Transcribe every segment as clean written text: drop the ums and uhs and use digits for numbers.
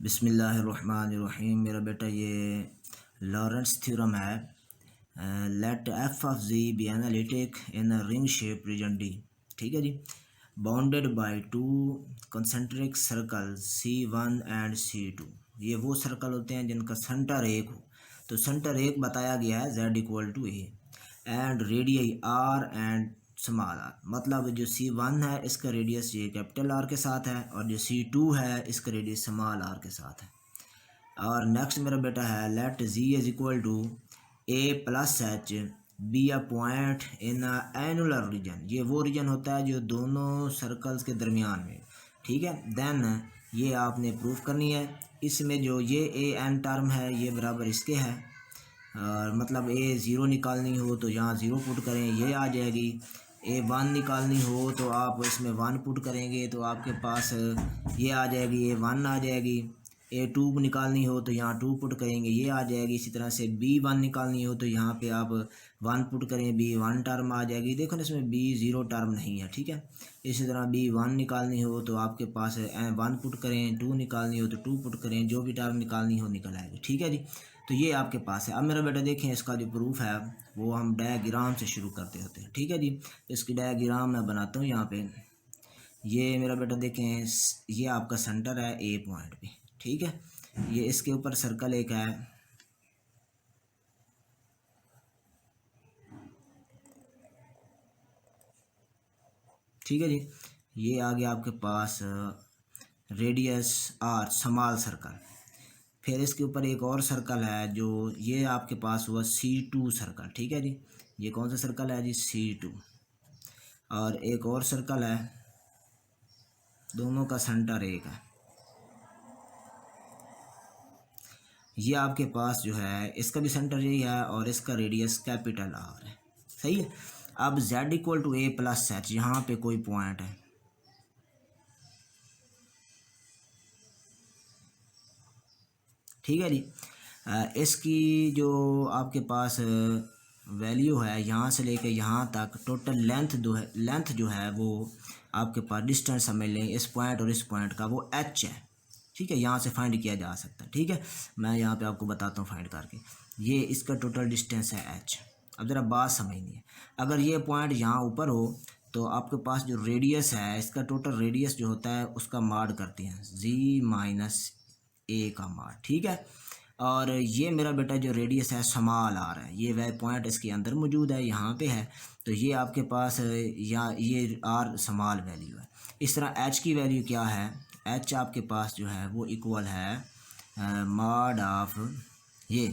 बिस्मिल्लाहिर्रहमानिर्रहीम। मेरा बेटा ये लॉरेंट्स थ्योरम है। Let f of z be analytic in a ring shape region D. ठीक है जी। Bounded by two concentric circle C1 and C2। ये वो सर्कल होते हैं जिनका सेंटर एक हो। तो सेंटर एक बताया गया है Z=A and radii R and small r. मतलब जो C1 है इसका रेडियस ये कैपिटल आर के साथ है और जो C2 है इसका रेडियस स्मॉल आर के साथ है। और नेक्स्ट मेरा बेटा है let Z=A plus H be a point in annular region. ये वो रीजन होता है जो दोनों सर्कल्स के दरमियान में। ठीक है। देन ये आपने प्रूफ करनी है। इसमें जो ये AN टर्म है ये बराबर इसके है। और मतलब A0 निकालनी हो तो यहाँ 0 पुट करें, ये आ जाएगी। A1 निकालनी हो तो आप इसमें 1 पुट करेंगे तो आपके पास ये आ जाएगी, A1 आ जाएगी। A2 निकालनी हो तो यहाँ 2 पुट करेंगे, ये आ जाएगी। इसी तरह से B1 निकालनी हो तो यहाँ पे आप 1 पुट करें, B1 टर्म आ जाएगी। देखो ना इसमें B0 टर्म नहीं है। ठीक है। इसी तरह B1 निकालनी हो तो आपके पास 1 पुट करें, 2 निकालनी हो तो 2 पुट करें, जो भी टर्म निकालनी हो निकल आएगी। ठीक है जी। तो ये आपके पास है। अब मेरा बेटा देखें इसका जो प्रूफ है वो हम डायग्राम से शुरू करते होते हैं। ठीक है जी। इसकी डायग्राम मैं बनाता हूँ यहाँ पे। ये मेरा बेटा देखें ये आपका सेंटर है A पॉइंट पे। ठीक है। ये इसके ऊपर सर्कल एक है। ठीक है जी। ये आ गया आपके पास रेडियस R स्मॉल सर्कल। फिर इसके ऊपर एक और सर्कल है जो ये आपके पास हुआ C2 सर्कल। ठीक है जी। ये कौन सा सर्कल है जी? C2। और एक और सर्कल है, दोनों का सेंटर एक है। ये आपके पास जो है इसका भी सेंटर यही है और इसका रेडियस कैपिटल R है। सही है। अब Z=A प्लस एच, यहाँ पे कोई पॉइंट है। ठीक है जी। इसकी जो आपके पास वैल्यू है यहाँ से लेके यहाँ तक टोटल लेंथ जो है वो आपके पास डिस्टेंस समझ लें इस पॉइंट और इस पॉइंट का, वो h है। ठीक है। यहाँ से फाइंड किया जा सकता है। ठीक है। मैं यहाँ पे आपको बताता हूँ फाइंड करके। ये इसका टोटल डिस्टेंस है h। अब ज़रा बात समझनी है। अगर ये पॉइंट यहाँ ऊपर हो तो आपके पास जो रेडियस है इसका टोटल रेडियस जो होता है उसका माड करते हैं Z-A का माड। ठीक है। और ये मेरा बेटा जो रेडियस है स्मॉल आर है, ये वह पॉइंट इसके अंदर मौजूद है, यहाँ पे है। तो ये आपके पास या ये आर स्मॉल वैल्यू है। इस तरह एच की वैल्यू क्या है? एच आपके पास जो है वो इक्वल है मॉड ऑफ ये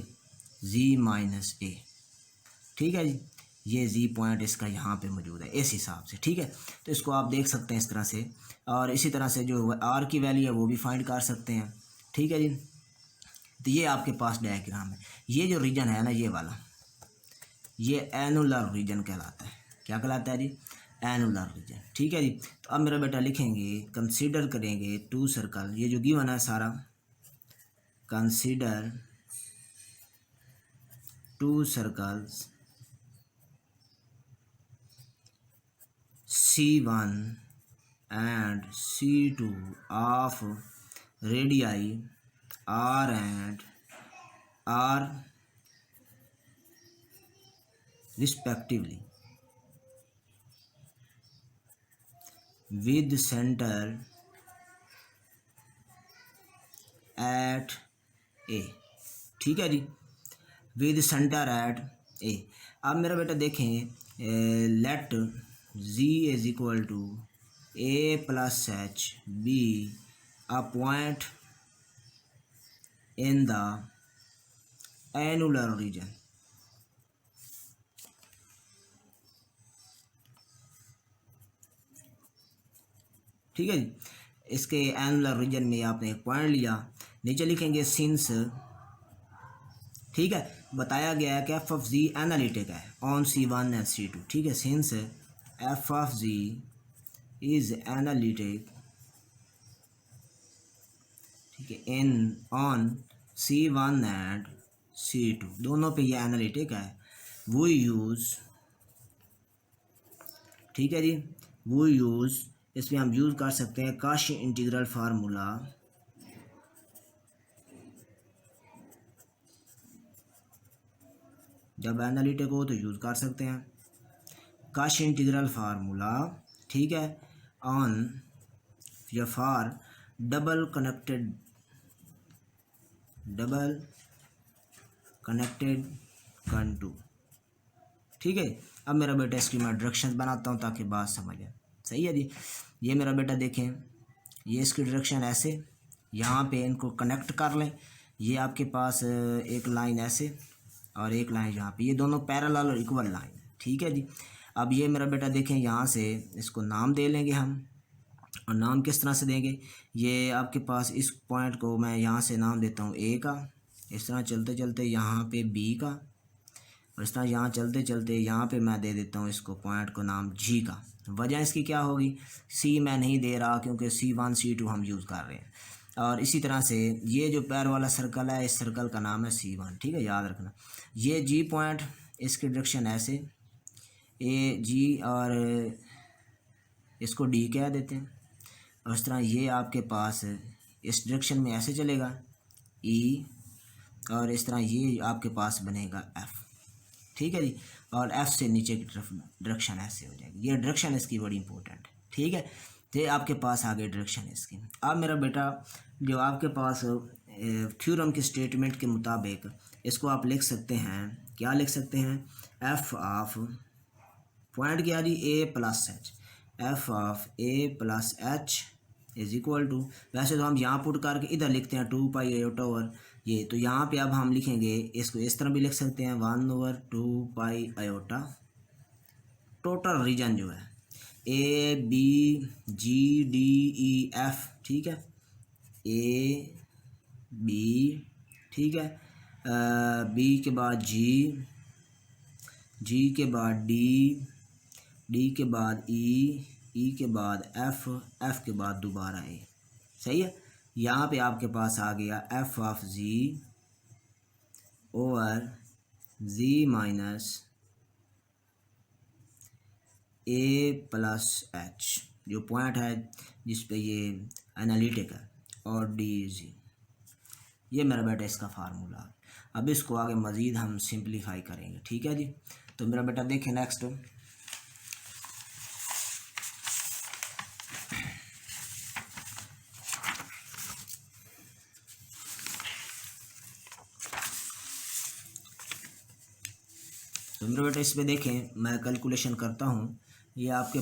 Z-A। ठीक है जी। ये जी पॉइंट इसका यहाँ पे मौजूद है इस हिसाब से। ठीक है। तो इसको आप देख सकते हैं इस तरह से। और इसी तरह से जो आर की वैल्यू है वो भी फाइंड कर सकते हैं। ठीक है जी। तो ये आपके पास डायग्राम है। ये जो रीजन है ना ये वाला, ये एनुलर रीजन कहलाता है। क्या कहलाता है जी? Annular region. ठीक है जी। तो अब मेरा बेटा लिखेंगे, कंसीडर करेंगे टू सर्कल। ये जो गिवन है सारा, consider to circles C1 and C2 of radii R and R respectively with center at A। ठीक है जी। With centre at A। अब मेरा बेटा देखें let Z=A plus H be a point in the annular region. ठीक है जी। इसके एनुलर रीजन में आपने एक पॉइंट लिया, नीचे लिखेंगे सिंस। ठीक है। बताया गया है कि एफ ऑफ जी एनालिटिक है ऑन C1 एंड C2। ठीक है। Since F of ji is analytic, ठीक है, in on C1 and C2, दोनों पे ये एनालिटिक है। वो यूज़, ठीक है जी, वो यूज़, इसमें हम यूज़ कर सकते हैं काशी इंटीग्रल फार्मूला जब एनालिटिक हो तो यूज़ कर सकते हैं। कश इंटीग्रल फार्मूला, ठीक है, ऑन या फॉर डबल कनेक्टेड कंटू। ठीक है, अब मेरा बेटा इसकी मैं डायरेक्शन बनाता हूँ ताकि बात समझ आए। सही है जी। ये मेरा बेटा देखें, ये इसकी डायरेक्शन ऐसे, यहाँ पे इनको कनेक्ट कर लें। ये आपके पास एक लाइन ऐसे और एक लाइन यहाँ पे, ये दोनों पैरेलल और इक्वल लाइन। ठीक है जी। अब ये मेरा बेटा देखें, यहाँ से इसको नाम दे लेंगे हम। और नाम किस तरह से देंगे, ये आपके पास इस पॉइंट को मैं यहाँ से नाम देता हूँ ए का, इस तरह चलते चलते यहाँ पे बी का, और इस तरह यहाँ चलते चलते यहाँ पे मैं दे देता हूँ इसको पॉइंट को नाम जी का। वजह इसकी क्या होगी, सी मैं नहीं दे रहा क्योंकि C1 C2 हम यूज़ कर रहे हैं। और इसी तरह से ये जो पैर वाला सर्कल है, इस सर्कल का नाम है C1। ठीक है, याद रखना। ये जी पॉइंट, इसकी डायरेक्शन ऐसे ए जी, और इसको डी कह देते हैं। और इस तरह ये आपके पास इस डायरेक्शन में ऐसे चलेगा ई, और इस तरह ये आपके पास बनेगा एफ़। ठीक है जी। और एफ़ से नीचे की तरफ डायरेक्शन ऐसे हो जाएगी। ये डायरेक्शन इसकी बड़ी इंपॉर्टेंट है। ठीक है, तो आपके पास आ गई डायरेक्शन इसकी। अब मेरा बेटा जो आपके पास थ्योरम के स्टेटमेंट के मुताबिक इसको आप लिख सकते हैं, क्या लिख सकते हैं, एफ़ ऑफ पॉइंट क्या जी, a plus h, f of a plus h is equal to, वैसे तो हम यहाँ पुट करके इधर लिखते हैं 2 पाई आयोटा ओवर ये, तो यहाँ पे अब हम लिखेंगे इसको इस तरह भी लिख सकते हैं 1/2 पाई आयोटा टोटल रीजन जो है A B G D E F. ठीक है, ए बी, ठीक है, बी के बाद जी, जी के बाद डी, डी के बाद ई के बाद एफ़, एफ़ के बाद दोबारा ए। सही है, यहाँ पे आपके पास आ गया F of ji over ji minus A plus H, जो पॉइंट है जिस पे ये एनालिटिक है, और डी जी। ये मेरा बेटा इसका फार्मूला। अब इसको आगे मज़ीद हम सिंप्लीफाई करेंगे। ठीक है जी। तो मेरा बेटा देखें नेक्स्ट, तो मेरे बेटा इस पे देखें, मैं कैलकुलेशन करता हूँ। ये आपके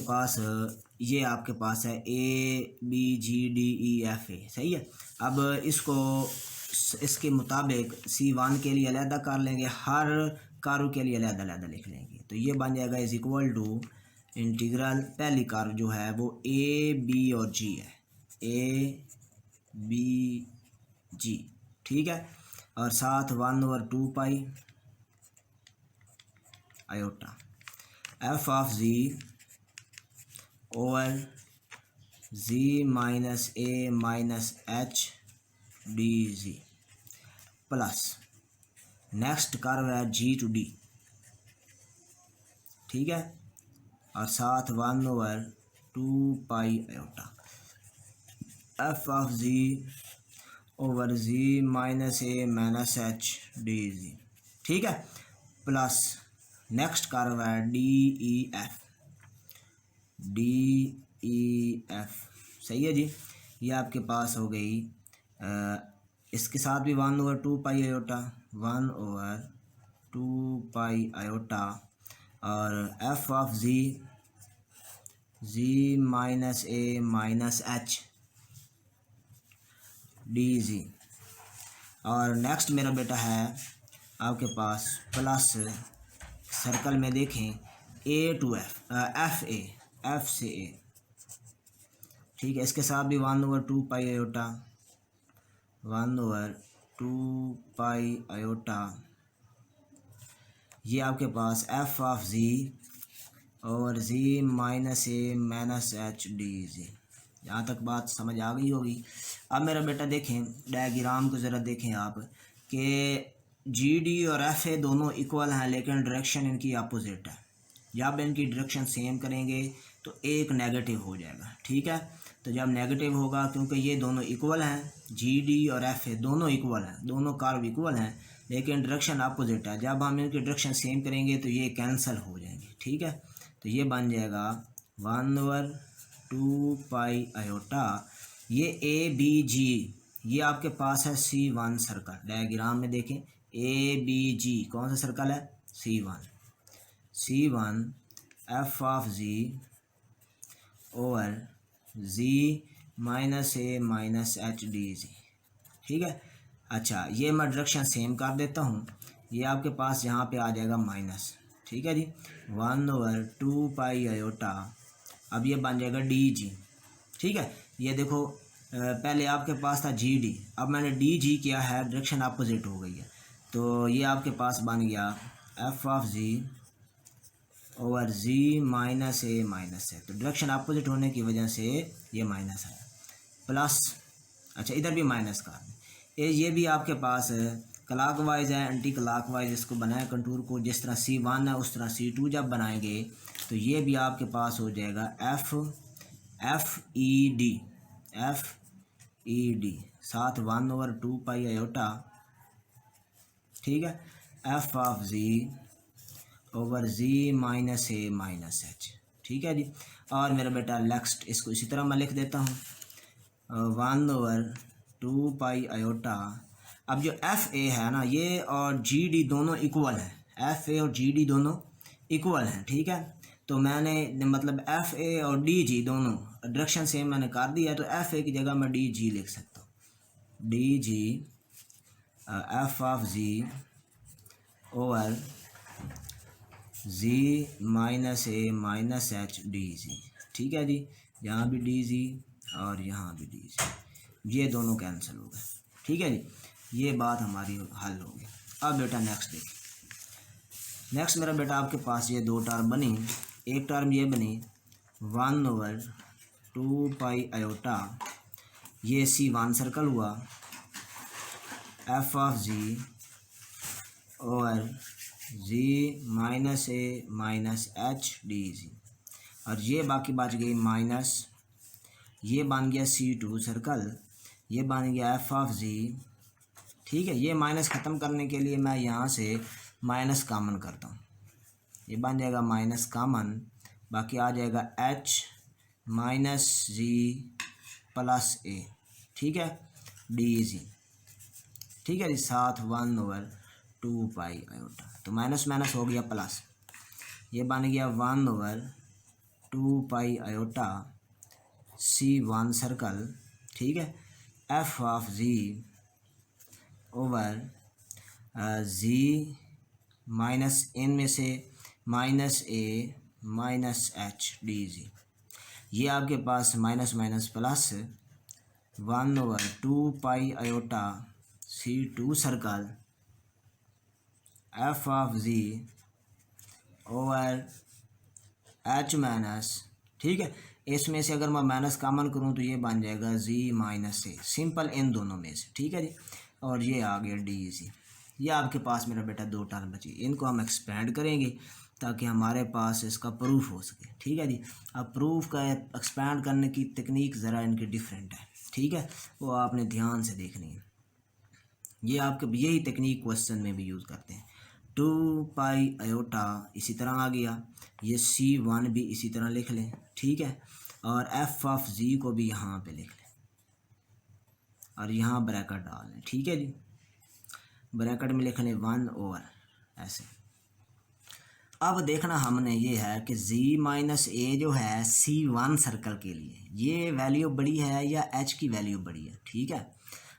पास है A B G D E F A. सही है। अब इसको इसके मुताबिक C1 के लिए अलहदा कर लेंगे, हर कार्व के लिए अलहदा अलहदा लिख लेंगे। तो ये बन जाएगा इज इक्वल टू इंटीग्रल, पहली कार्व जो है वो ए बी और जी है, ए बी जी। ठीक है, और साथ 1/2 pi iota F of ji over ji minus A minus H D G plus next curve है जी टू डी। ठीक है, और साथ 1/2 pi iota F of ji over ji minus A minus H D G. ठीक है, plus next curve है D E F, D E F. सही है जी। ये आपके पास हो गई, इसके साथ भी 1/2 पाई आयोटा, 1/2 पाई आयोटा, और F of G, ji minus A minus H D G. और नेक्स्ट मेरा बेटा है आपके पास प्लस सर्कल में देखें a to f, f a, f से ए। ठीक है, इसके साथ भी 1/2 पाई आयोटा, 1/2 पाई आयोटा। ये आपके पास एफ ऑफ जी और जी माइनस ए माइनस एच डी जी। यहाँ तक बात समझ आ गई होगी। अब मेरा बेटा देखें डायग्राम को ज़रा देखें आप कि जी डी और एफ ए दोनों इक्वल हैं, लेकिन डायरेक्शन इनकी अपोजिट है। जब इनकी डायरेक्शन सेम करेंगे तो एक नेगेटिव हो जाएगा, ठीक है। तो जब नेगेटिव होगा, क्योंकि ये दोनों इक्वल हैं, जी डी और एफ ए दोनों इक्वल हैं, दोनों कर्व इक्वल हैं, लेकिन डायरेक्शन अपोजिट है। जब हम इनकी डायरेक्शन सेम करेंगे तो ये कैंसिल हो जाएंगे, ठीक है। तो ये बन जाएगा 1/2 पाई आयोटा, ये ए बी जी, ये आपके पास है C1 सर्कल। डायग्राम में देखें, ए बी जी कौन सा सर्कल है, C1 F of ji over ji minus A minus H D G, ठीक है। अच्छा, ये मैं डायरेक्शन सेम कर देता हूँ, ये आपके पास यहाँ पे आ जाएगा माइनस, ठीक है जी, 1/2 पाई आयोटा। अब ये बन जाएगा डी जी, ठीक है। ये देखो पहले आपके पास था जी डी, अब मैंने डी जी किया है, डायरेक्शन अपोजिट हो गई है, तो ये आपके पास बन गया F of ji over ji minus A minus है। तो डायरेक्शन अपोजिट होने की वजह से ये माइनस है, प्लस, अच्छा इधर भी माइनस का, ये भी आपके पास क्लॉकवाइज है, एंटी क्लॉकवाइज इसको बनाए कंटूर को, जिस तरह C1 है उस तरह C2 जब बनाएंगे तो ये भी आपके पास हो जाएगा एफ ई डी साथ 1/2 पाई आयोटा, ठीक है, F of ji over ji minus A minus H, ठीक है जी। और मेरा बेटा नेक्स्ट इसको इसी तरह मैं लिख देता हूँ 1/2 पाई आयोटा। अब जो एफ ए है ना, ये और जी डी दोनों इक्वल हैं, एफ ए और जी डी दोनों इक्वल हैं, ठीक है। तो मैंने मतलब एफ ए और डी जी दोनों डायरेक्शन सेम मैंने कर दिया है, तो एफ ए की जगह मैं डी जी लिख सकता हूँ, D G F of ji over ji minus A minus H D G, ठीक है जी। यहाँ भी डी जी और यहाँ भी डी जी, ये दोनों कैंसिल हो गए, ठीक है जी। ये बात हमारी हल होगी। अब बेटा नेक्स्ट देखिए, नेक्स्ट मेरा बेटा आपके पास ये दो टर्म बनी, एक टर्म ये बनी 1/2 पाई आयोटा, ये C1 सर्कल हुआ, F of ji over ji minus A minus H D G, और ये बाकी बच गई माइनस, ये बन गया C2 सर्कल, ये बन गया एफ ऑफ जी, ठीक है। ये माइनस ख़त्म करने के लिए मैं यहाँ से माइनस कॉमन करता हूँ, ये बन जाएगा माइनस कॉमन, बाकी आ जाएगा एच माइनस जी प्लस ए, ठीक है, डी जी, ठीक है जी, साथ 1/2 पाई आयोटा। तो माइनस माइनस हो गया प्लस, ये बन गया 1/2 पाई आयोटा C1 सर्कल, ठीक है, F of ji over ji minus इन में से माइनस ए माइनस एच डी जी, ये आपके पास minus minus plus 1/2 pi iota C2 circle f of ji over h minus, ठीक है। इसमें से अगर मैं माइनस कॉमन करूँ तो ये बन जाएगा जी माइनस ए, सिंपल इन दोनों में से, ठीक है जी। और ये आ गया डी जी। ये आपके पास मेरा बेटा दो टर्म बची, इनको हम एक्सपेंड करेंगे ताकि हमारे पास इसका प्रूफ हो सके, ठीक है जी। अब प्रूफ का एक्सपेंड करने की तकनीक ज़रा इनकी डिफरेंट है, ठीक है, वो आपने ध्यान से देखनी है। ये आपके यही तकनीक क्वेश्चन में भी यूज़ करते हैं। 2 पाई आयोटा इसी तरह आ गया, ये C1 भी इसी तरह लिख लें, ठीक है, और एफ ऑफ जी को भी यहाँ पे लिख लें और यहाँ ब्रैकेट डाल लें, ठीक है जी। ब्रैकेट में लिख लें 1 ओवर ऐसे। अब देखना हमने ये है कि z माइनस ए जो है C1 सर्कल के लिए ये वैल्यू बड़ी है या h की वैल्यू बड़ी है, ठीक है।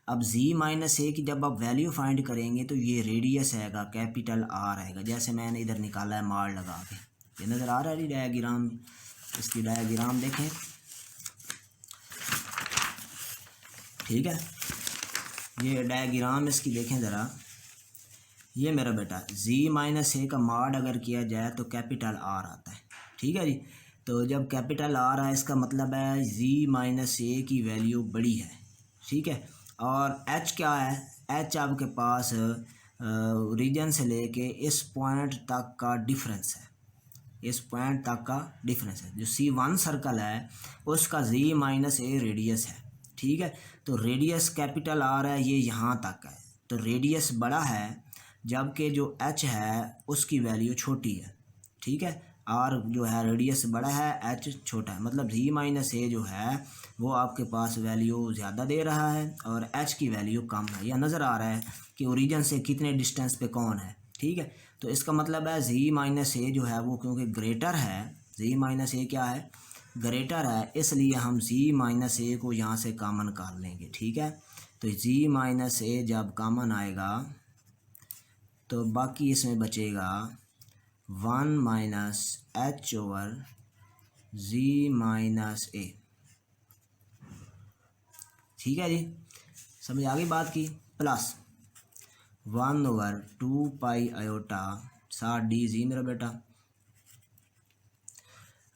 अब z माइनस ए की जब आप वैल्यू फाइंड करेंगे तो ये रेडियस आएगा, कैपिटल R आएगा, जैसे मैंने इधर निकाला है मार लगा के, ये नज़र आ रहा है डायग्राम, इसकी डायग्राम देखें, ठीक है। ये डायग्राम इसकी देखें ज़रा, ये मेरा बेटा z माइनस ए का मॉड अगर किया जाए तो कैपिटल R आता है, ठीक है जी। तो जब कैपिटल R आए इसका मतलब है z माइनस ए की वैल्यू बड़ी है, ठीक है। और h क्या है, h आपके पास ओरिजिन से लेके इस पॉइंट तक का डिफरेंस है, इस पॉइंट तक का डिफरेंस है। जो C1 सर्कल है उसका Z माइनस ए रेडियस है, ठीक है। तो रेडियस कैपिटल R है, ये यहाँ तक है, तो रेडियस बड़ा है, जबकि जो H है उसकी वैल्यू छोटी है, ठीक है। R जो है रेडियस बड़ा है, H छोटा है, मतलब Z माइनस ए जो है वो आपके पास वैल्यू ज़्यादा दे रहा है और H की वैल्यू कम है। यह नज़र आ रहा है कि ओरिजिन से कितने डिस्टेंस पे कौन है, ठीक है। तो इसका मतलब है Z माइनस ए जो है वो क्योंकि ग्रेटर है, Z माइनस ए क्या है, ग्रेटर है, इसलिए हम Z माइनस ए को यहाँ से कॉमन कर लेंगे, ठीक है। तो Z माइनस ए जब कॉमन आएगा तो बाकी इसमें बचेगा 1 minus H over Z minus a, ठीक है जी, समझ आ गई बात की। प्लस 1 ओवर 2 पाई आयोटा 60 मेरा बेटा।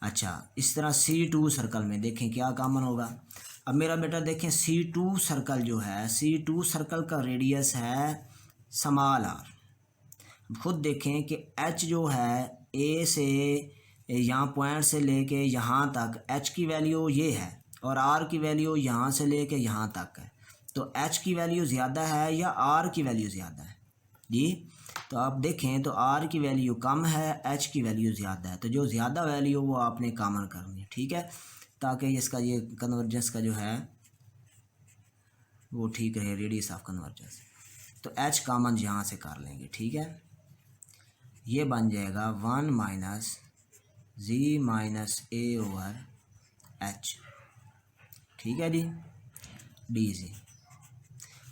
अच्छा, इस तरह C2 सर्कल में देखें क्या कॉमन होगा। अब मेरा बेटा देखें C2 सर्कल जो है, C2 सर्कल का रेडियस है स्मॉल r। खुद देखें कि H जो है A से यहाँ पॉइंट से लेके यहाँ तक H की वैल्यू ये है और R की वैल्यू यहाँ से लेके यहाँ तक है। तो H की वैल्यू ज़्यादा है या R की वैल्यू ज़्यादा है जी। तो आप देखें तो R की वैल्यू कम है, H की वैल्यू ज़्यादा है, तो जो ज़्यादा वैल्यू वो आपने कॉमन करनी है, ठीक है, ताकि इसका ये कन्वर्जेंस का जो है वो ठीक रहे, रेडियस ऑफ कन्वर्जेंस। तो H कॉमन यहाँ से कर लेंगे, ठीक है। ये बन जाएगा 1 minus Z minus a over H, ठीक है जी, डी जी।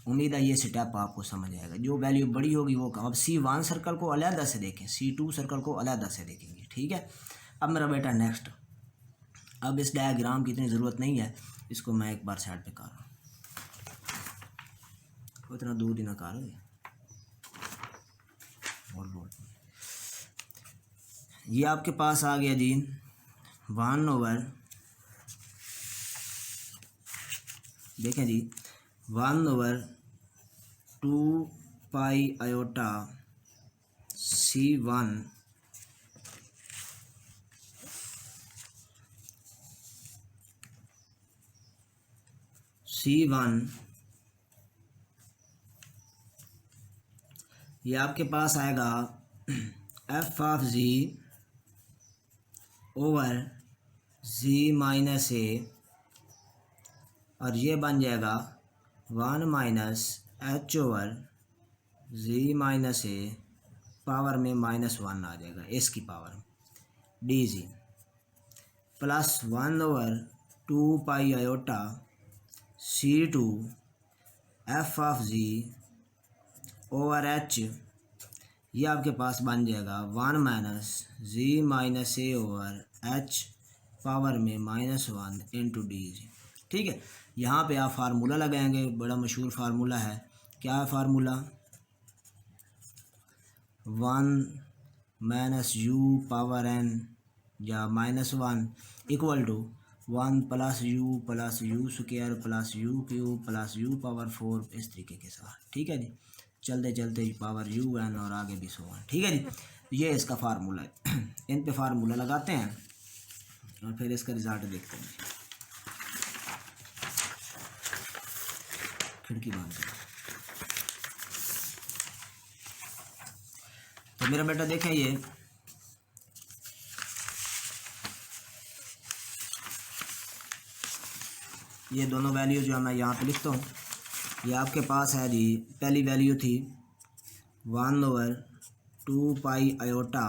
उम्मीद है ये स्टेप आपको समझ आएगा। जो वैल्यू बड़ी होगी वो कम। अब C1 सर्कल को अलहदा से देखें, C2 सर्कल को अलहदा से देखेंगे, ठीक है। अब मेरा बेटा नेक्स्ट, अब इस डायग्राम की इतनी ज़रूरत नहीं है, इसको मैं एक बार साइड पे कर रहा हूँ, इतना दूर ही ना कर ये आपके पास आ गया जी 1 ओवर, देखें जी 1 ओवर 2 पाई आयोटा C1 ये आपके पास आएगा f of Z over Z minus a, और ये बन जाएगा 1 minus H over Z minus ए, पावर में -1 आ जाएगा इसकी power, d ji, plus 1 over 2 pi iota C2 f of Z over H, ये आपके पास बन जाएगा 1 minus Z minus a over H, power में -1 इंटू डी जी, ठीक है। यहाँ पे आप फार्मूला लगाएंगे, बड़ा मशहूर फार्मूला है, क्या है formula, 1 minus u power n या -1 equal to 1 plus u square plus u cube plus u power 4, इस तरीके के साथ, ठीक है जी। चलते चलते पावर un और आगे भी 100 है, ठीक है जी। ये इसका फार्मूला है। इन पे फार्मूला लगाते हैं और फिर इसका रिजल्ट देखते हैं। खिड़की बंद करें। तो मेरा बेटा देखें ये दोनों वैल्यू जो मैं यहाँ पे लिखता हूँ, ये आपके पास है जी, पहली वैल्यू थी 1 over 2 pi iota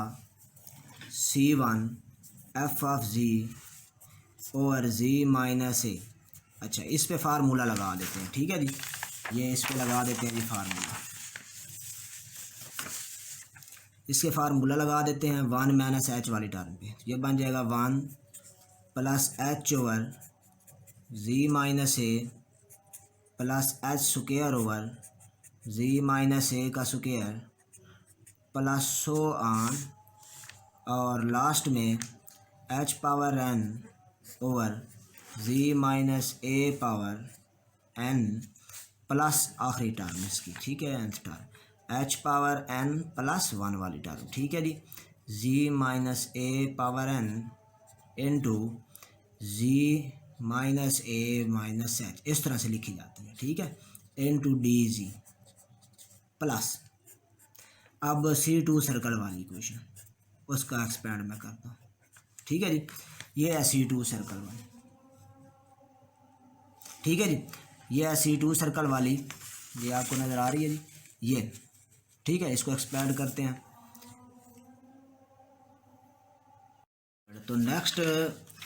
C1 f of Z over Z minus a. अच्छा, इस पे फार्मूला लगा देते हैं, ठीक है जी, ये इस पे लगा देते हैं जी फार्मूला, इसके फार्मूला लगा देते हैं 1 माइनस H वाली टर्म पे, ये बन जाएगा 1 plus H over Z minus A plus H square over Z minus a का स्क्वायर प्लस 100 ऑन, और लास्ट में H power n over Z minus ए पावर n प्लस आखिरी टर्म इसकी, ठीक है, nth term H power n plus 1 वाली term, ठीक है जी। जी माइनस ए पावर एन इंटू जी माइनस ए माइनस एच, इस तरह से लिखी जाती है, ठीक है, इंटू डी जी प्लस। अब C2 सर्कल वाली क्वेश्चन, उसका एक्सपेंड मैं करता हूँ, ठीक है जी। ये है C2 सर्कल वाली, ठीक है जी। ये है C2 सर्कल वाली, ये आपको नज़र आ रही है जी, ये, ठीक है। इसको एक्सपेंड करते हैं। तो नेक्स्ट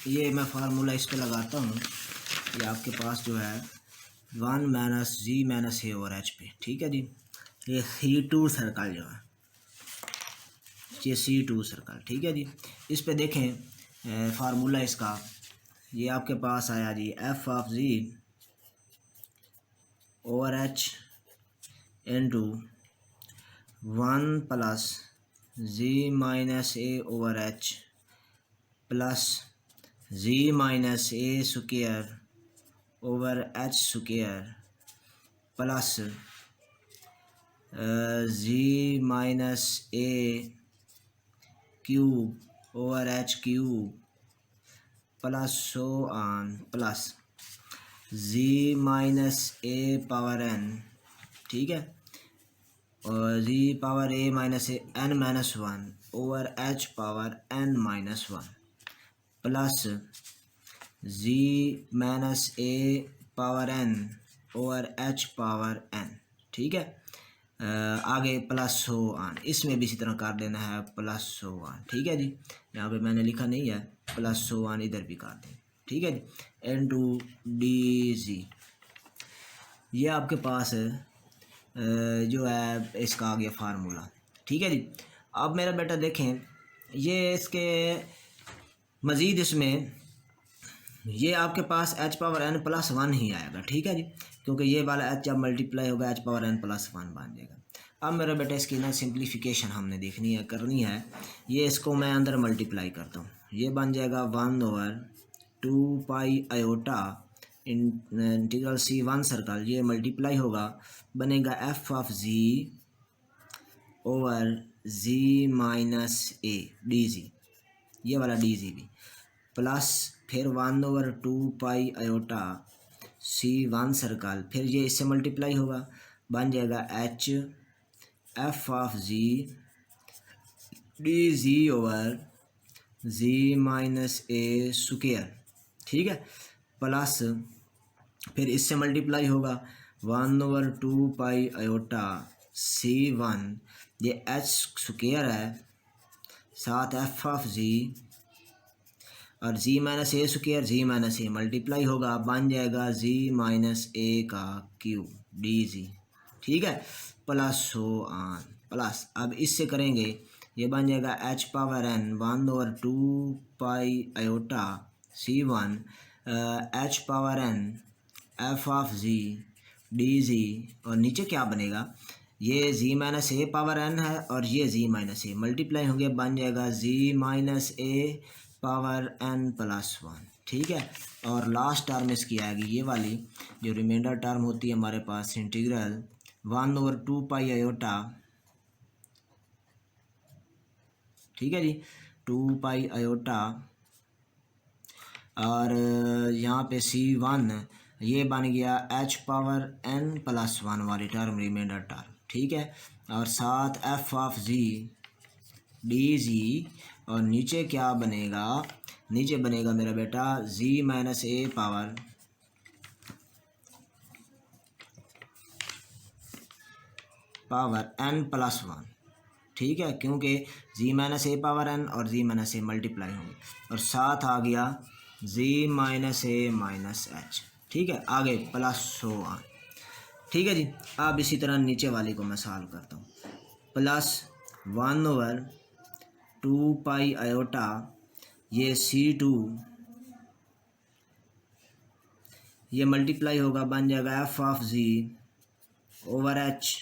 ये मैं फार्मूला इस पर लगाता हूँ। ये आपके पास जो है 1 माइनस जी माइनस ए और एच पे, ठीक है जी। ये C2 सर्कल जो है, ये C2 सर्कल, ठीक है जी। इस पे देखें फार्मूला इसका, ये आपके पास आया z F of ji over h into 1 plus z minus a over h plus z minus A square over h square plus z minus a cube over h cube plus so on plus z minus A power n, ठीक है, और z power a minus a n minus one over h power n minus one plus z minus A power n over h power n, ठीक है। आगे plus so on, इसमें भी इसी तरह कर देना है, प्लस सो ऑन, ठीक है जी। यहाँ पे मैंने लिखा नहीं है, प्लस सो ऑन इधर भी कर दें, ठीक है जी। एन टू डी जी, ये आपके पास जो है इसका आ गया फार्मूला, ठीक है जी। अब मेरा बेटा देखें, ये इसके मज़ीद इसमें ये आपके पास h power N plus one ही आएगा, ठीक है जी, क्योंकि ये वाला एच जब मल्टीप्लाई होगा H power N plus one बन जाएगा। अब मेरा बेटा इसकी ना सिंप्लीफिकेशन हमने देखनी है, करनी है। ये इसको मैं अंदर मल्टीप्लाई करता हूँ, ये बन जाएगा 1/2 pi iota integral C1 circle, ये मल्टीप्लाई होगा, बनेगा F of ji over ji minus A D जी, ये वाला डी जी भी प्लस फिर 1/2 पाई आयोटा C1 सर्कल, फिर ये इससे मल्टीप्लाई होगा, बन जाएगा H F of G D G over ji minus A square, ठीक है, प्लस फिर इससे मल्टीप्लाई होगा 1/2 पाई आयोटा C1, ये एच स्क्वायर है, साथ एफ ऑफ जी और G minus A square ji minus A multiply होगा, बन जाएगा जी माइनस ए का क्यूब डी जी, ठीक है, प्लस सो ऑन प्लस। अब इससे करेंगे, ये बन जाएगा H power N 1/2 pi iota C1 H power N F of G D G, और नीचे क्या बनेगा, ये जी माइनस ए पावर एन है और ये जी माइनस ए मल्टीप्लाई होंगे, बन जाएगा जी माइनस ए पावर एन प्लस वन, ठीक है। और लास्ट टर्म इसकी आएगी ये वाली, जो रिमाइंडर टर्म होती है हमारे पास, इंटीग्रल 1/2 पाई आयोटा, ठीक है जी, 2 पाई आयोटा, और यहाँ पे C1 ये बन गया H power N plus one वाली टर्म, रिमाइंडर टर्म, ठीक है, और साथ F of G D G, और नीचे क्या बनेगा, नीचे बनेगा मेरा बेटा जी माइनस ए पावर एन प्लस वन, ठीक है, क्योंकि जी माइनस ए पावर एन और जी माइनस ए मल्टीप्लाई होंगे, और साथ आ गया जी माइनस ए माइनस एच, ठीक है, आगे प्लस सो ऑन, ठीक है जी। अब इसी तरह नीचे वाले को मैं सॉल्व करता हूँ, प्लस 1/2 पाई आयोटा ये C2 ये मल्टीप्लाई होगा, बन जाएगा F of ji over H,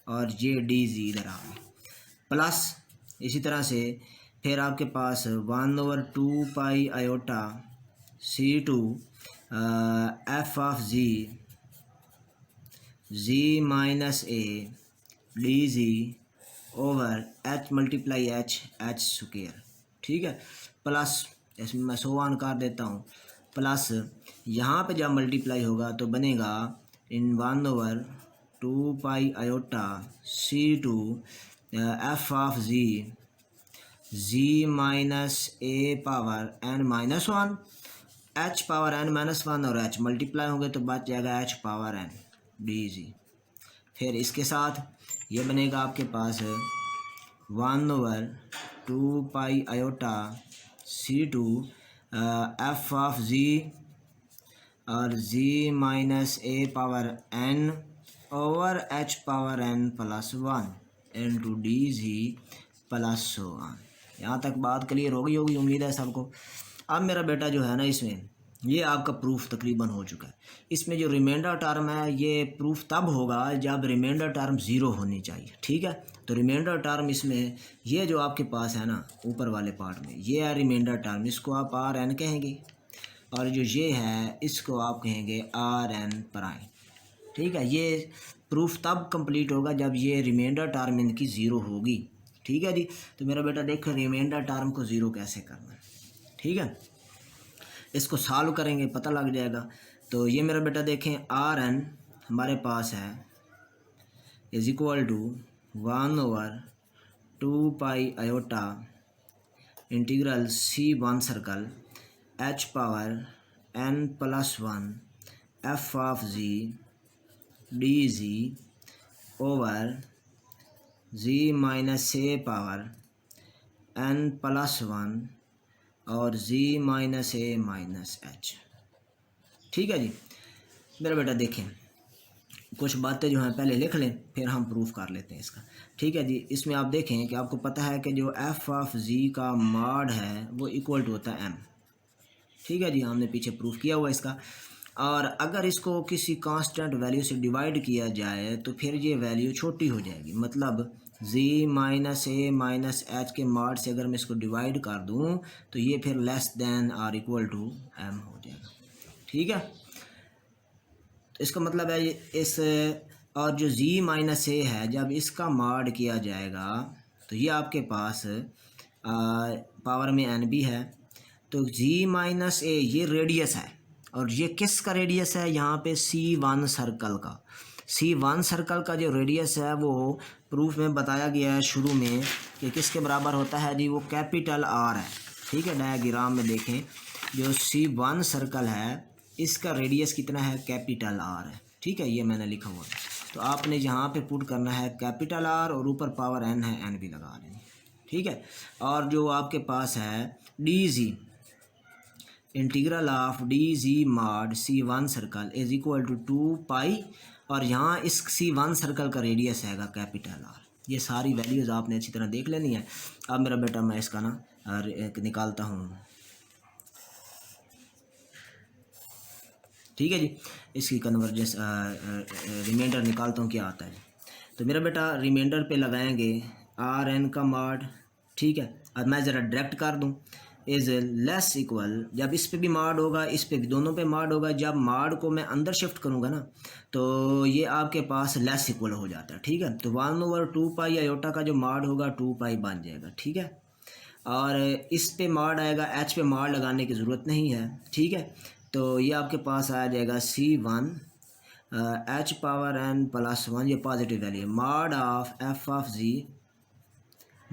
और ये डी जी इधर आ गई, प्लस इसी तरह से फिर आपके पास 1/2 pi iota C2 F of ji minus A D ji over H multiply H H square, ठीक है, प्लस इसमें मैं 100 कर देता हूँ, प्लस यहाँ पे जब मल्टीप्लाई होगा तो बनेगा इन 1/2 pi iota C2 F of ji minus A power n minus 1, H power n minus 1 और h मल्टीप्लाई होंगे तो बच जाएगा h पावर n डी। फिर इसके साथ ये बनेगा आपके पास 1/2 pi iota C2 F of z और g माइनस ए power n over h power n plus 1 into d जी प्लस 1। यहाँ तक बात क्लियर होगी उम्मीद है सबको। अब मेरा बेटा जो है ना, इसमें ये आपका प्रूफ तकरीबन हो चुका है। इसमें जो रिमाइंडर टर्म है ये प्रूफ तब होगा जब रिमाइंडर टर्म ज़ीरो होनी चाहिए, ठीक है। तो रिमाइंडर टर्म इसमें ये जो आपके पास है ना ऊपर वाले पार्ट में, ये है रिमाइंडर टर्म, इसको आप आर एन कहेंगे, और जो ये है इसको आप कहेंगे आर एन प्राइम, ठीक है। ये प्रूफ तब कंप्लीट होगा जब ये रिमाइंडर टर्म इनकी ज़ीरो होगी, ठीक है जी। तो मेरा बेटा देखो रिमाइंडर टर्म को ज़ीरो कैसे करना है, ठीक है। इसको सॉल्व करेंगे पता लग जाएगा। तो ये मेरा बेटा देखें आर एन हमारे पास है is equal to 1/2 pi iota integral C1 circle h power n plus 1 f of G D G over ji minus A power n plus 1 और z माइनस ए माइनस एच, ठीक है जी। मेरा बेटा देखें कुछ बातें जो हैं पहले लिख लें फिर हम प्रूफ कर लेते हैं इसका, ठीक है जी। इसमें आप देखें कि आपको पता है कि जो एफ ऑफ जी का मॉड है वो इक्वल टू होता है m, ठीक है जी। हमने पीछे प्रूफ किया हुआ इसका। और अगर इसको किसी कांस्टेंट वैल्यू से डिवाइड किया जाए तो फिर ये वैल्यू छोटी हो जाएगी, मतलब z माइनस ए माइनस एच के मॉड से अगर मैं इसको डिवाइड कर दूं तो ये फिर लेस देन और इक्वल टू m हो जाएगा, ठीक है। तो इसका मतलब है इस और जो z माइनस ए है जब इसका मॉड किया जाएगा तो ये आपके पास पावर में n भी है, तो z माइनस ए ये रेडियस है और ये किसका रेडियस है, यहाँ पे C1 सर्कल का। C1 सर्कल का जो रेडियस है वो प्रूफ में बताया गया है शुरू में कि किसके बराबर होता है जी, वो कैपिटल R है, ठीक है। डायग्राम में देखें जो C1 सर्कल है इसका रेडियस कितना है, कैपिटल R है, ठीक है। ये मैंने लिखा हुआ है, तो आपने यहाँ पे पुट करना है कैपिटल R और ऊपर पावर n है, n भी लगा लेंगे, ठीक है। और जो आपके पास है d g integral of d g mod C1 circle is equal to 2 pi, और यहाँ इस C1 सर्कल का रेडियस हैगा कैपिटल R। ये सारी वैल्यूज़ आपने अच्छी तरह देख लेनी है। अब मेरा बेटा मैं इसका ना निकालता हूँ, ठीक है जी। इसकी कन्वर्जेंस रिमाइंडर निकालता हूँ क्या आता है। तो मेरा बेटा रिमाइंडर पे लगाएंगे आर एन का मॉड, ठीक है। अब मैं ज़रा डायरेक्ट कर दूँ इज़ लेस इक्वल, जब इस पे भी मॉड होगा इस पे भी, दोनों पे मॉड होगा, जब मॉड को मैं अंदर शिफ्ट करूँगा ना तो ये आपके पास लेस इक्वल हो जाता है, ठीक है। तो 1/2 पाई आयोटा का जो मॉड होगा 2 पाई बन जाएगा, ठीक है। और इस पे मॉड आएगा, एच पे मॉड लगाने की ज़रूरत नहीं है, ठीक है। तो ये आपके पास आ जाएगा C1 h power n plus 1, ये पॉजिटिव वैल्यू है, mod of f of g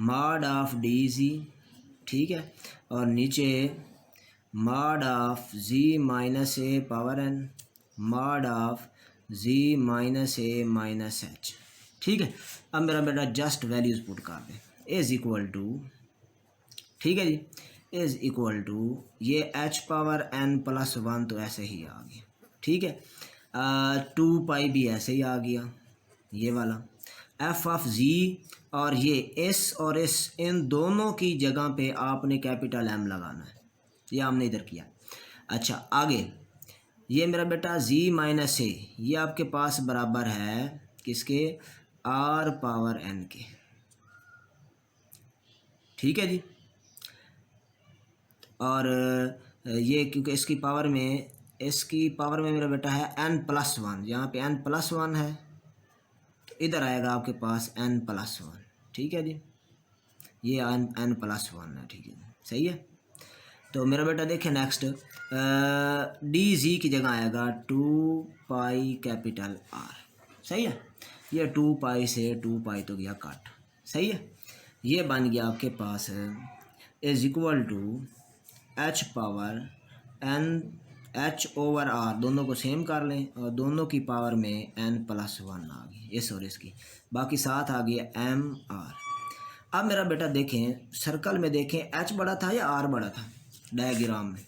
mod of d जी, ठीक है। और नीचे mod of z minus A power n mod of z minus A minus H, ठीक है। अब मेरा बेटा जस्ट वैल्यूज़ पुट कर दें इज़ इक्वल टू, ठीक है जी, इज़ इक्वल टू ये h पावर n प्लस 1 तो ऐसे ही आ गया, ठीक है। 2 पाई भी ऐसे ही आ गया ये वाला, एफ ऑफ जी और ये एस और एस इन दोनों की जगह पे आपने कैपिटल M लगाना है, ये हमने इधर किया। अच्छा आगे ये मेरा बेटा z माइनस ए ये आपके पास बराबर है किसके, r पावर n के, ठीक है जी। और ये क्योंकि इसकी पावर में मेरा बेटा है n+1, यहाँ पे n+1 है तो इधर आएगा आपके पास n+1, ठीक है जी, ये n प्लस 1 है, ठीक है, सही है। तो मेरा बेटा देखिए नेक्स्ट, डी जी की जगह आएगा 2 पाई कैपिटल आर, सही है। ये 2 पाई से 2 पाई तो गया कट, सही है। ये बन गया आपके पास is equal to h power n, h over r दोनों को सेम कर लें और दोनों की पावर में n प्लस 1 आ गई, इस और इसकी, बाकी साथ आ गया एम आर। अब मेरा बेटा देखें सर्कल में, देखें एच बड़ा था या आर बड़ा था डायग्राम में,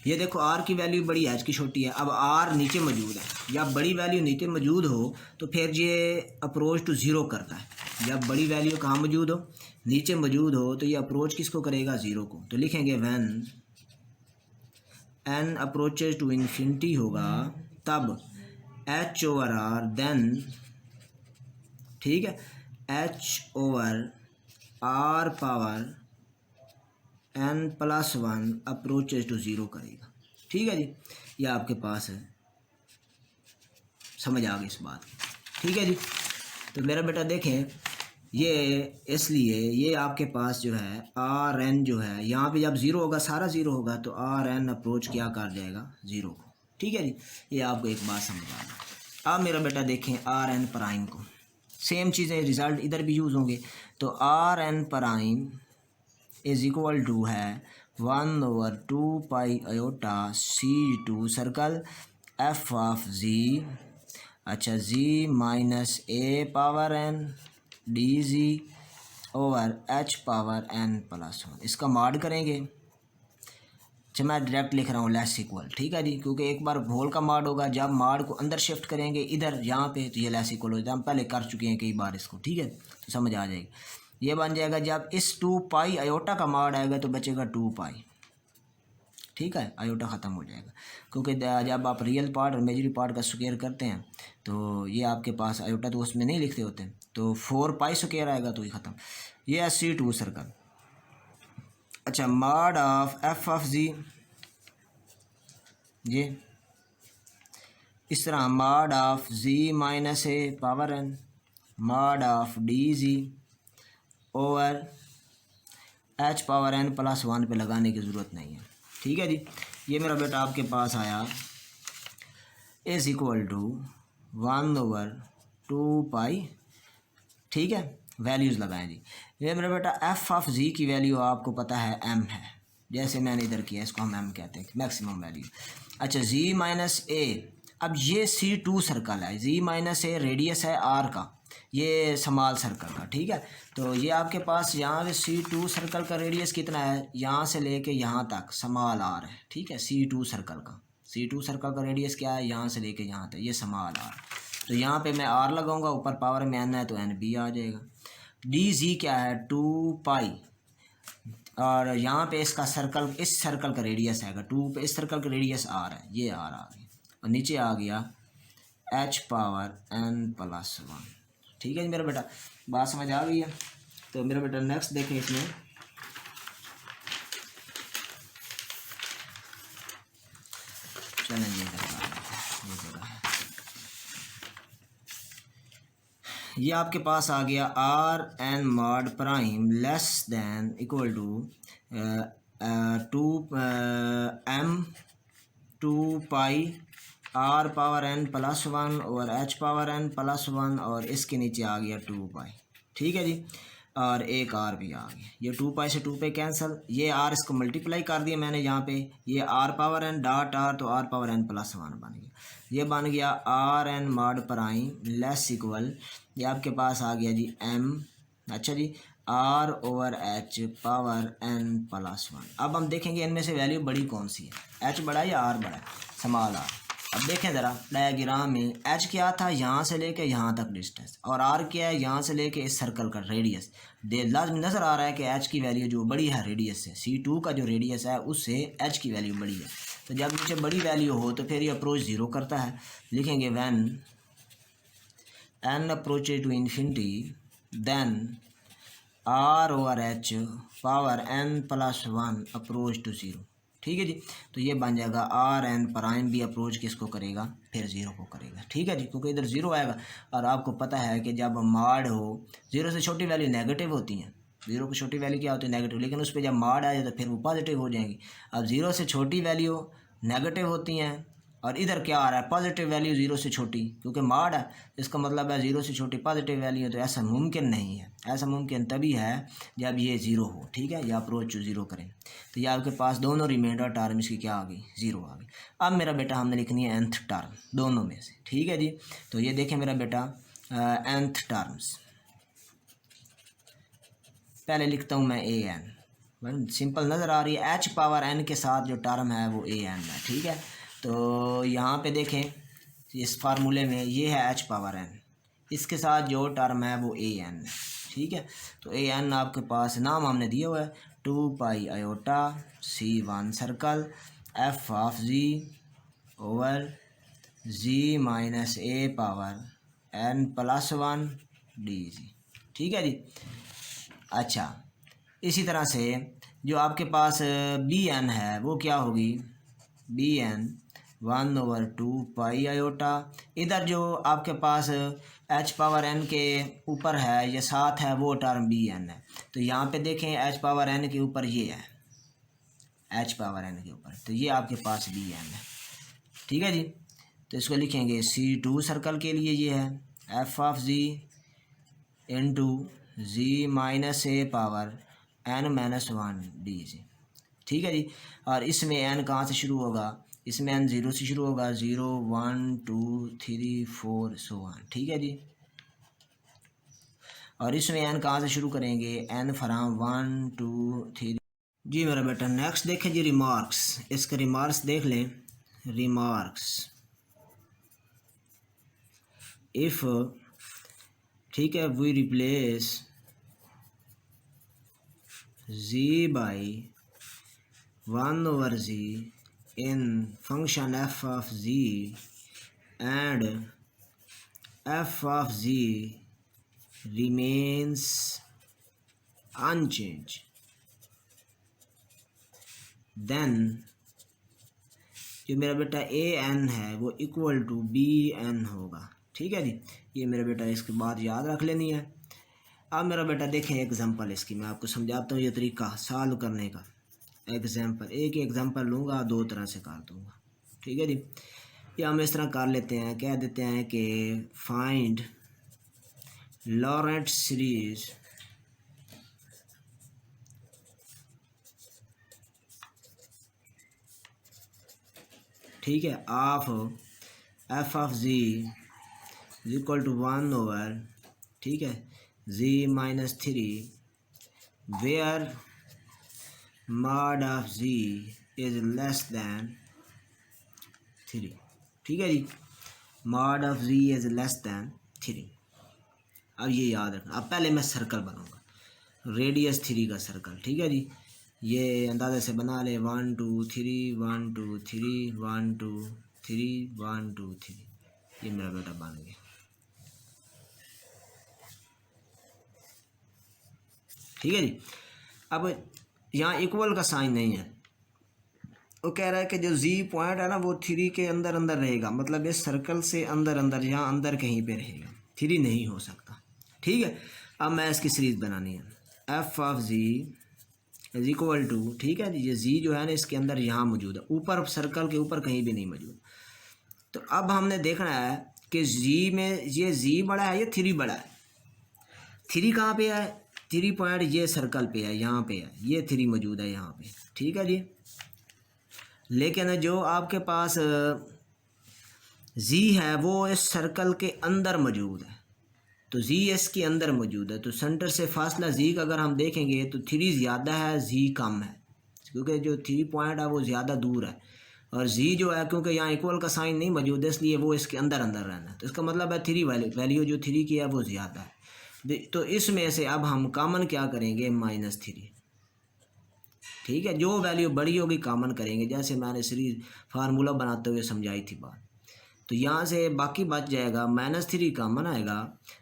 ये देखो आर की वैल्यू बड़ी है, एच की छोटी है। अब आर नीचे मौजूद है, जब बड़ी वैल्यू नीचे मौजूद हो तो फिर ये अप्रोच टू ज़ीरो करता है। जब बड़ी वैल्यू कहाँ मौजूद हो, नीचे मौजूद हो, तो ये अप्रोच किसको करेगा, ज़ीरो को। तो लिखेंगे when n approaches to infinity होगा तब एच ओवर आर, देन ठीक है h over r power n plus 1 approaches to zero करेगा, ठीक है जी। ये आपके पास है, समझ आ गई इस बात की, ठीक है जी। तो मेरा बेटा देखें ये इसलिए ये आपके पास जो है आर एन जो है यहाँ पे जब ज़ीरो होगा, सारा ज़ीरो होगा, तो आर एन अप्रोच क्या कर जाएगा, ज़ीरो को, ठीक है जी। ये आपको एक बात समझ आ गई। अब मेरा बेटा देखें आर एन प्राइम को, सेम चीज़ें रिज़ल्ट इधर भी यूज़ होंगे। तो r n prime is equal to है 1/2 pi iota C2 circle f of z, अच्छा जी माइनस ए पावर n डी जी over h power n plus 1। इसका मॉड करेंगे, अच्छा मैं डायरेक्ट लिख रहा हूँ लेस इक्वल, ठीक है जी, क्योंकि एक बार होल का मॉड होगा, जब मॉड को अंदर शिफ्ट करेंगे इधर यहाँ पे, तो ये लेस इक्वल हो जाता है। हम पहले कर चुके हैं कई बार इसको, ठीक है, तो समझ आ जाएगी। ये बन जाएगा, जब इस 2 पाई आयोटा का मॉड आएगा तो बचेगा 2 पाई, ठीक है, आयोटा ख़त्म हो जाएगा, क्योंकि जब आप रियल पार्ट और इमेजिनरी पार्ट का स्क्वायर करते हैं तो ये आपके पास आयोटा तो उसमें नहीं लिखते होते, तो 4 पाई स्क्वायर आएगा तो ये ख़त्म। ये है C2 सर्कल। अच्छा mod of f of g, ये इस तरह mod of ji minus A power n, mod of d ji over h power n plus 1 पे लगाने की ज़रूरत नहीं है, ठीक है जी। ये मेरा बेटा आपके पास आया इज इक्वल टू 1/2 पाई, ठीक है, वैल्यूज़ लगाएं जी। ये मेरा बेटा एफ ऑफ जी की वैल्यू आपको पता है m है, जैसे मैंने इधर किया, इसको हम m कहते हैं, मैक्सिमम वैल्यू। अच्छा जी माइनस ए, अब ये C2 सर्कल है, जी माइनस ए रेडियस है आर का, ये स्मॉल सर्कल का, ठीक है। तो ये आपके पास यहाँ पे C2 सर्कल का रेडियस कितना है, यहाँ से लेके यहाँ तक स्मॉल आर है, ठीक है। C2 सर्कल का रेडियस क्या है, यहाँ से लेके यहाँ तक, ये स्मॉल आर। तो यहाँ पे मैं आर लगाऊंगा, ऊपर पावर में n है तो एन बी आ जाएगा। डी जी क्या है 2 पाई, और यहाँ पे इसका सर्कल, इस सर्कल का रेडियस आएगा 2 पे, इस सर्कल का रेडियस आर है, ये आर आ गया, और नीचे आ गया एच पावर n प्लस 1, ठीक है जी मेरा बेटा, बात समझ आ गई है। तो मेरा बेटा नेक्स्ट देखें, इसमें चलें ये आपके पास आ गया r n mod prime less than equal to 2 pi r power n plus 1 और एच पावर n प्लस 1, और इसके नीचे आ गया 2 पाई, ठीक है जी, और एक आर भी आ गया। ये 2 पाई से 2 पे कैंसिल, ये आर इसको मल्टीप्लाई कर दिया मैंने यहाँ पे, ये r power n dot r, तो आर पावर n प्लस 1 बन गया। ये बन गया r n mod prime less equal, ये आपके पास आ गया जी m, अच्छा जी, r over h power n plus 1। अब हम देखेंगे इनमें से वैल्यू बड़ी कौन सी है, h बड़ा है या आर बड़ा है, स्मॉल आर। अब देखें ज़रा डायग्राम में, h क्या था यहाँ से लेके यहाँ तक डिस्टेंस, और r क्या है यहाँ से लेके इस सर्कल का रेडियस। लाजमी नज़र आ रहा है कि h की वैल्यू जो बड़ी है रेडियस से, C2 का जो रेडियस है उससे h की वैल्यू बड़ी है। तो जब नीचे बड़ी वैल्यू हो तो फिर ये अप्रोच ज़ीरो करता है, लिखेंगे when n approaches to infinity then r over h power n plus 1 approach to zero, ठीक है जी। तो ये बन जाएगा आर एन प्राइम भी अप्रोच किसको करेगा, फिर ज़ीरो को करेगा। ठीक है जी, क्योंकि इधर ज़ीरो आएगा और आपको पता है कि जब माड हो, ज़ीरो से छोटी वैल्यू नेगेटिव होती हैं, ज़ीरो की छोटी वैल्यू क्या होती है, नेगेटिव, लेकिन उस पर जब माड आए तो फिर वो पॉजिटिव हो जाएंगी। अब ज़ीरो से छोटी वैल्यू नेगेटिव होती हैं और इधर क्या आ रहा है, पॉजिटिव वैल्यू ज़ीरो से छोटी, क्योंकि माड है इसका मतलब है ज़ीरो से छोटी पॉजिटिव वैल्यू है। तो ऐसा मुमकिन नहीं है, ऐसा मुमकिन तभी है जब ये ज़ीरो हो। ठीक है, या अप्रोच ज़ीरो करें। तो ये आपके पास दोनों रिमाइंडर टर्म इसकी क्या आ गई, ज़ीरो आ गई। अब मेरा बेटा हमने लिखनी है nth टर्म दोनों में से। ठीक है जी, तो ये देखें मेरा बेटा nth टर्म्स, पहले लिखता हूँ मैं ए एन, सिंपल नज़र आ रही है, एच पावर एन के साथ जो टर्म है वो ए एन है। ठीक है, तो यहाँ पे देखें इस फार्मूले में ये है एच पावर एन, इसके साथ जो टर्म है वो ए एन है। ठीक है, तो ए एन आपके पास नाम हमने दिया हुआ है 2 pi iota C1 circle f of ji over ji minus A power N plus 1 d जी। ठीक है जी। अच्छा, इसी तरह से जो आपके पास बी एन है वो क्या होगी, बी एन 1/2 पाई आयोटा, इधर जो आपके पास एच पावर एन के ऊपर है या साथ है वो टर्म बी एन है। तो यहाँ पे देखें एच पावर एन के ऊपर ये है, एच पावर एन के ऊपर, तो ये आपके पास बी एन है। ठीक है जी, तो इसको लिखेंगे C2 सर्कल के लिए ये है F of g into ji minus A power n-1 d जी। ठीक है जी, और इसमें n कहाँ से शुरू होगा, इसमें n 0 से शुरू होगा, 0 1 2 3 4 सो ऑन। ठीक है जी, और इसमें n कहाँ से शुरू करेंगे, n फ्राम 1 2 3। जी मेरा बेटा नेक्स्ट देखें जी रिमार्क्स, इसके रिमार्क्स देख लें। रिमार्क्स, इफ़, ठीक है, we replace z by 1/z in function f of z and f of z remains unchanged, then जो मेरा बेटा ए एन है वो इक्वल टू बी एन होगा। ठीक है जी, ये मेरा बेटा इसके बाद याद रख लेनी है। अब मेरा बेटा देखें एग्जांपल इसकी मैं आपको समझाता हूँ, ये तरीका सॉल्व करने का। एग्जांपल, एक एग्जांपल लूँगा, दो तरह से कर दूँगा। ठीक है जी, ये हम इस तरह कर लेते हैं, कह देते हैं कि फाइंड लॉरेंट सीरीज ठीक है of f of ji is equal to 1/, ठीक है, z minus 3 where mod of z is less than 3। ठीक है जी, mod of z is less than 3। अब ये याद रखना। अब पहले मैं सर्कल बनाऊंगा, रेडियस 3 का सर्कल। ठीक है जी, ये अंदाज़े से बना ले, 1 2 3 1 2 3 1 2 3 1 2 3, ये मेरा बेटा बन गया। ठीक है जी, अब यहाँ इक्वल का साइन नहीं है, वो कह रहा है कि जो जी पॉइंट है ना वो 3 के अंदर अंदर रहेगा, मतलब इस सर्कल से अंदर अंदर, यहाँ अंदर कहीं पे रहेगा, 3 नहीं हो सकता। ठीक है, अब मैं इसकी सीरीज बनानी है, F of ji is equal to, ठीक है, ये जी जो है ना इसके अंदर यहाँ मौजूद है, ऊपर सर्कल के ऊपर कहीं भी नहीं मौजूद। तो अब हमने देखना है कि जी में ये जी बड़ा है या 3 बड़ा है। 3 कहाँ पे है, 3 पॉइंट ये सर्कल पे है, यहाँ पे है, ये 3 मौजूद है यहाँ पे। ठीक है जी, लेकिन जो आपके पास जी है वो इस सर्कल के अंदर मौजूद है, तो जी इसके अंदर मौजूद है। तो सेंटर से फासला जी का अगर हम देखेंगे तो 3 ज़्यादा है, जी कम है, क्योंकि जो 3 पॉइंट है वो ज़्यादा दूर है, और जी जो है क्योंकि यहाँ इक्वल का साइन नहीं मौजूद है इसलिए वो इसके अंदर अंदर रहना है। तो इसका मतलब है 3 वैल्यू जो 3 की है वो ज़्यादा है। तो इसमें से अब हम कॉमन क्या करेंगे, -3। ठीक है, जो वैल्यू बड़ी होगी कॉमन करेंगे, जैसे मैंने सीरीज फार्मूला बनाते हुए समझाई थी बात। तो यहाँ से बाकी बच जाएगा, -3 कॉमन आएगा,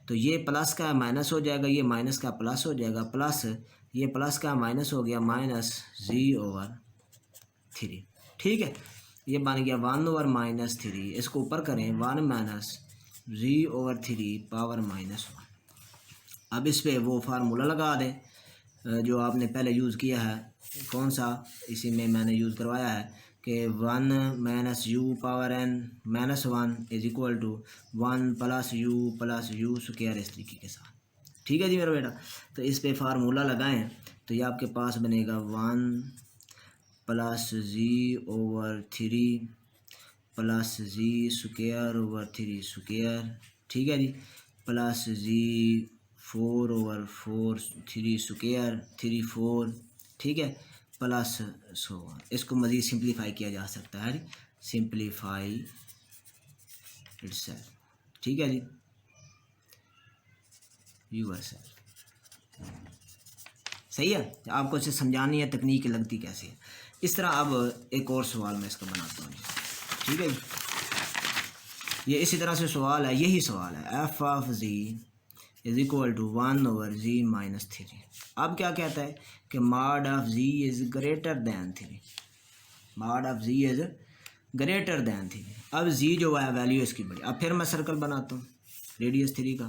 तो ये प्लस का माइनस हो जाएगा, ये माइनस का प्लस हो जाएगा, प्लस ये प्लस का माइनस हो गया, -z/3। 3। ठीक है, ये बन गया 1/-3। इसको ऊपर करें 1 - z/3 पावर -1। अब इस पर वो फार्मूला लगा दें जो आपने पहले यूज़ किया है। कौन सा? इसी में मैंने यूज़ करवाया है कि 1 - u power n -1 is equal to 1 + u square, इस तरीके के साथ। ठीक है जी मेरा बेटा, तो इस पे फार्मूला लगाएं तो ये आपके पास बनेगा 1 + z/3 + z/3 स्क्वायर। ठीक है जी, प्लस z/4 3 स्क्वायर 3 4। ठीक है, प्लस इसको मज़ीद सिंप्लीफाई किया जा सकता है, सिंप्लीफाई इटसेल्फ। ठीक है जी, यूअरसेल्फ। सही है, आपको इसे समझानी है तकनीक लगती कैसे है। इस तरह अब एक और सवाल मैं इसका बनाता हूँ। ठीक है जी, ये इसी तरह से सवाल है, यही सवाल है, f(z) is equal to 1/z - 3। अब क्या कहता है कि mod of z is greater than 3। mod of z is greater than 3। अब z जो है वैल्यू इसकी बड़ी। अब फिर मैं सर्कल बनाता हूँ रेडियस 3 का।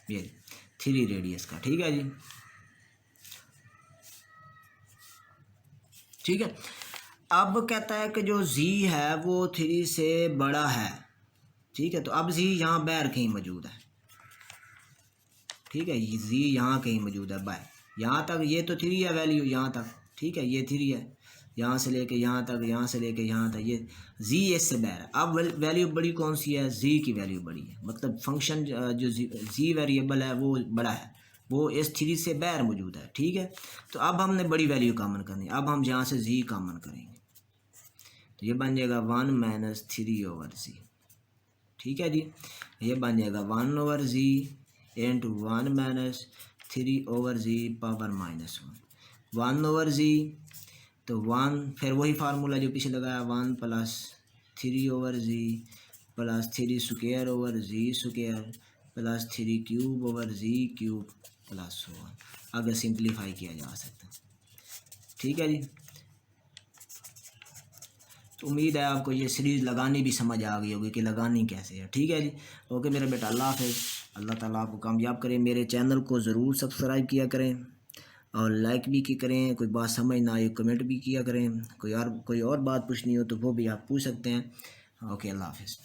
ये 3 रेडियस का। ठीक है जी, ठीक है। अब कहता है कि जो z है वो 3 से बड़ा है। ठीक है, तो अब z यहाँ बाहर कहीं मौजूद है। ठीक है, ये z यहाँ कहीं मौजूद है बाहर। यहाँ तक ये तो 3 है वैल्यू यहाँ तक। ठीक है, ये 3 है, यहाँ से लेके यहाँ तक, यहाँ से लेके यहाँ तक, ये z इससे बाहर है। अब वैल्यू बड़ी कौन सी है? z की वैल्यू बड़ी है, मतलब फंक्शन जो z वेरिएबल है वो बड़ा है, वो इस 3 से बाहर मौजूद है। ठीक है, तो अब हमने बड़ी वैल्यू कॉमन करनी है। अब हम यहाँ से z कॉमन करेंगे तो ये बन जाएगा 1 - 3/z। ठीक है जी, ये बन जाएगा 1/z into 1 - 3/z power -1। 1/z तो 1, फिर वही फार्मूला जो पीछे लगाया, 1 + 3/z + 3 स्क्वायर/z स्क्वायर + 3 क्यूब/z क्यूब प्लस 1। अगर सिंप्लीफाई किया जा सकता है। ठीक है जी, तो उम्मीद है आपको ये सीरीज़ लगानी भी समझ आ गई होगी कि लगानी कैसे है। ठीक है जी, ओके मेरा बेटा, अल्लाह हाफ़िज़। अल्लाह ताला आपको कामयाब करें। मेरे चैनल को ज़रूर सब्सक्राइब किया करें और लाइक भी की करें। कोई बात समझ ना आए कमेंट भी किया करें। कोई और बात पूछनी हो तो वो भी आप पूछ सकते हैं। ओके, अल्लाह हाफ़िज़।